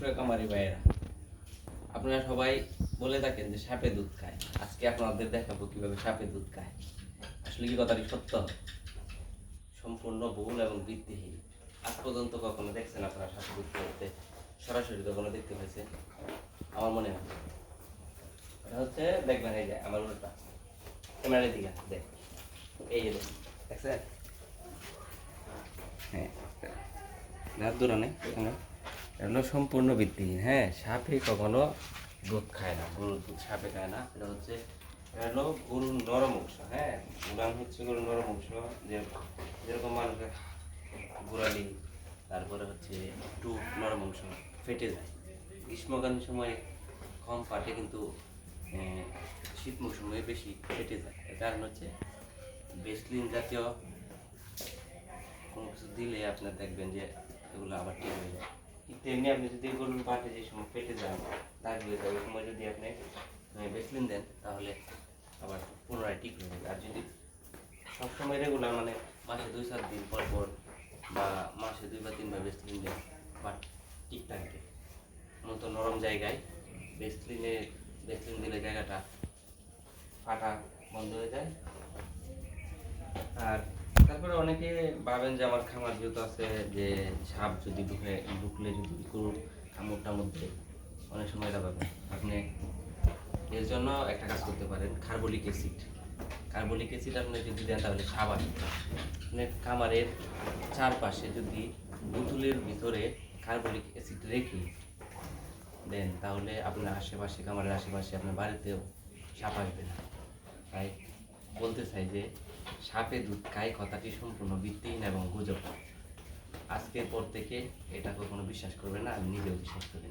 সুপ্রিয় কামারি ভাইয়েরা, আপনারা সবাই বলে থাকেন যে সাপে দুধ খায়। আজকে আপনাদের দেখাবো কিভাবে সাপে দুধ খায়। আসলে কি কথাটি সত্য? সম্পূর্ণ ভুল এবং ভিত্তিহীন। আজ পর্যন্ত কখনো দেখছেন আপনারা সাপে দুধ খাইতে? সরাসরি কখনো দেখতে পাইছেন? আমার মনে হয় এটা হচ্ছে, দেখবেন এই যে আমার উল্টা ক্যামেরার দিকে দেখ, এই যে দেখছেন? হ্যাঁ, রাত দূর নেই এগুলো সম্পূর্ণ ভিত্তিহীন। হ্যাঁ, সাপে কখনো দুধ খায় না, গরুর দুধ সাপে খায় না। এটা হচ্ছে, এটা হলো গরুর নরম অংশ। হ্যাঁ, গুড়ান হচ্ছে গরুর নরম অংশ, যে যেরকম মানুষের গোড়ালি, তারপরে হচ্ছে একটু নরম অংশ ফেটে যায়। গ্রীষ্মকালীন সময় কম ফাটে, কিন্তু শীত মৌসুমে বেশি ফেটে যায়। এর কারণ হচ্ছে বেসলিন জাতীয় কোনো কিছু দিলে আপনার দেখবেন যে এগুলো আবার ঠিক হয়ে যায়। ঠিক তেমনি আপনি যদি গরুর পাটে যে সময় ফেটে যান, দাগ হয়ে যায়, ওই সময় যদি আপনি ভ্যাসলিন দেন, তাহলে আবার পুনরায় ঠিক হয়ে যাবে। আর যদি সবসময় রেগুলার, মানে মাসে 2-4 দিন পর পর বা মাসে 2 বা 3 বার ভ্যাসলিন দেন, বাট ঠিক থাকবে। মতো নরম জায়গায় ভ্যাসলিন দিলে জায়গাটা ফাটা বন্ধ হয়ে যায়। আর তারপরে অনেকে ভাবেন যে আমার খামার যেহেতু আছে, যে সাপ যদি ঢুকলে যদি গরুর কামড়টার মধ্যে অনেক সময় এটা পাবেন। আপনি এর জন্য একটা কাজ করতে পারেন, কার্বলিক অ্যাসিড আপনি যদি দেন, তাহলে সাপ আসবে। আপনি খামারের চারপাশে যদি বোতলের ভিতরে কার্বলিক অ্যাসিড রেখে দেন, তাহলে আপনার আশেপাশে, খামারের আশেপাশে, আপনার বাড়িতেও সাপ আসবে না। তাই বলতে চাই যে সাপে দুধ খায় কথাটি সম্পূর্ণ ভিত্তিহীন এবং গুজব। আজকের পর থেকে এটা কখনো বিশ্বাস করবে না, আমি নিজেও বিশ্বাস করি না।